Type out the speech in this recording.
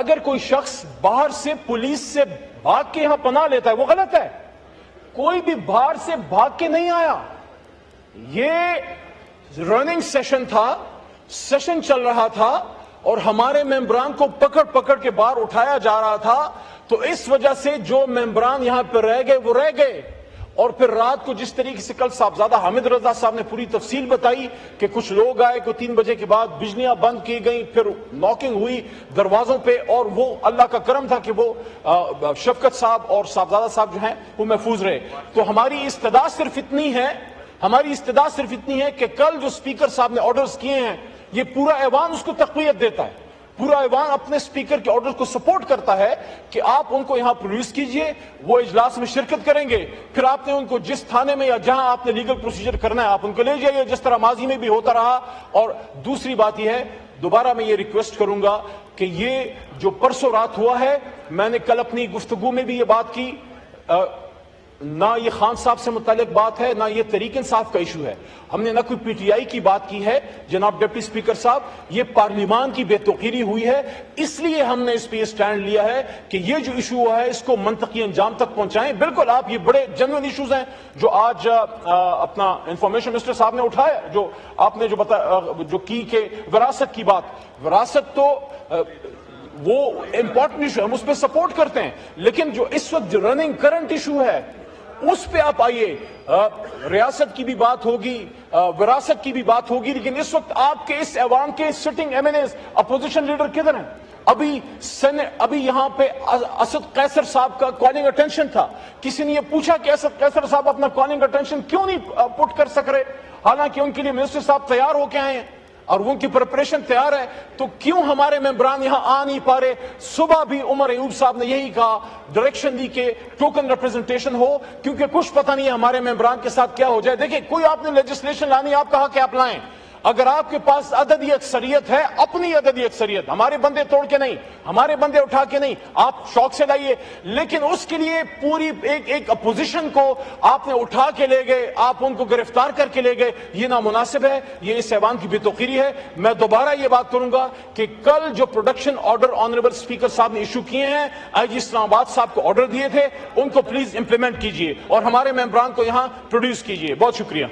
اگر کوئی شخص باہر سے پولیس سے بھاگ کے یہاں پناہ لیتا ہے وہ غلط ہے. کوئی بھی باہر سے بھاگ کے نہیں آیا. یہ رننگ سیشن تھا, سیشن چل رہا تھا اور ہمارے ممبران کو پکڑ پکڑ کے باہر اٹھایا جا رہا تھا. تو اس وجہ سے جو ممبران یہاں پہ رہ گئے وہ رہ گئے. اور پھر رات کو جس طریقے سے کل صاحبزادہ حامد رضا صاحب نے پوری تفصیل بتائی کہ کچھ لوگ آئے کہ 3 بجے کے بعد بجلیاں بند کی گئیں, پھر ناکنگ ہوئی دروازوں پہ, اور وہ اللہ کا کرم تھا کہ وہ شفقت صاحب اور صاحبزادہ صاحب جو ہیں وہ محفوظ رہے. تو ہماری استدعا صرف اتنی ہے کہ کل جو سپیکر صاحب نے آرڈرز کیے ہیں یہ پورا ایوان اس کو تقویت دیتا ہے. پورا ایوان اپنے سپیکر کے آرڈر کو سپورٹ کرتا ہے کہ آپ ان کو یہاں پروڈیوس کیجئے, وہ اجلاس میں شرکت کریں گے, پھر آپ نے ان کو جس تھانے میں یا جہاں آپ نے لیگل پروسیجر کرنا ہے آپ ان کو لے جائیے, جس طرح ماضی میں بھی ہوتا رہا. اور دوسری بات یہ ہے, دوبارہ میں یہ ریکویسٹ کروں گا کہ یہ جو پرسوں رات ہوا ہے, میں نے کل اپنی گفتگو میں بھی یہ بات کی, نہ یہ خان صاحب سے متعلق بات ہے, نہ یہ تحریک انصاف کا ایشو ہے. ہم نے نہ کوئی پی ٹی آئی کی بات کی ہے. جناب ڈپٹی سپیکر صاحب, یہ پارلیمان کی بے توقیری ہوئی ہے, اس لیے ہم نے اس پہ اسٹینڈ لیا ہے کہ یہ جو ایشو ہوا ہے اس کو منطقی انجام تک پہنچائیں. بالکل آپ, یہ بڑے جنرل ایشوز ہیں جو آج اپنا انفارمیشن منسٹر صاحب نے اٹھایا, جو آپ نے جو کی کہ وراثت کی بات, وراثت تو وہ امپورٹنٹ ایشو ہے, ہم اس پہ سپورٹ کرتے ہیں, لیکن جو اس وقت جو رننگ کرنٹ ایشو ہے اس پہ آپ آئیے. ریاست کی بھی بات ہوگی, وراثت کی بھی بات ہوگی, لیکن اس وقت آپ کے اس ایوان کے sitting M N As opposition leader کدھر ہیں؟ ابھی یہاں پہ اسد قیصر صاحب کا کالنگ اٹینشن تھا. کسی نے یہ پوچھا کہ اسد قیصر صاحب اپنا کالنگ اٹینشن کیوں نہیں پٹ کر سک رہے, حالانکہ ان کے لیے منسٹر صاحب تیار ہو کے آئے ہیں اور ان کی پریپریشن تیار ہے. تو کیوں ہمارے ممبران یہاں آ نہیں پا رہے؟ صبح بھی عمر ایوب صاحب نے یہی کہا, ڈائریکشن دی کہ ٹوکن ریپرزنٹیشن ہو, کیونکہ کچھ پتہ نہیں ہے ہمارے ممبران کے ساتھ کیا ہو جائے. دیکھیں, کوئی آپ نے لیجسلیشن لانی, آپ کہا کہ آپ لائیں. اگر آپ کے پاس عددی اکثریت ہے, اپنی عددی اکثریت, ہمارے بندے توڑ کے نہیں, ہمارے بندے اٹھا کے نہیں, آپ شوق سے لائیے, لیکن اس کے لیے پوری ایک اپوزیشن کو آپ نے اٹھا کے لے گئے, آپ ان کو گرفتار کر کے لے گئے. یہ نامناسب ہے, یہ اس ایوان کی بے توقیری ہے. میں دوبارہ یہ بات کروں گا کہ کل جو پروڈکشن آرڈر آنریبل اسپیکر صاحب نے ایشو کیے ہیں, آئی جی اسلام آباد صاحب کو آرڈر دیے تھے, ان کو پلیز امپلیمنٹ کیجئے اور ہمارے ممبران کو یہاں پروڈیوس کیجئے. بہت شکریہ.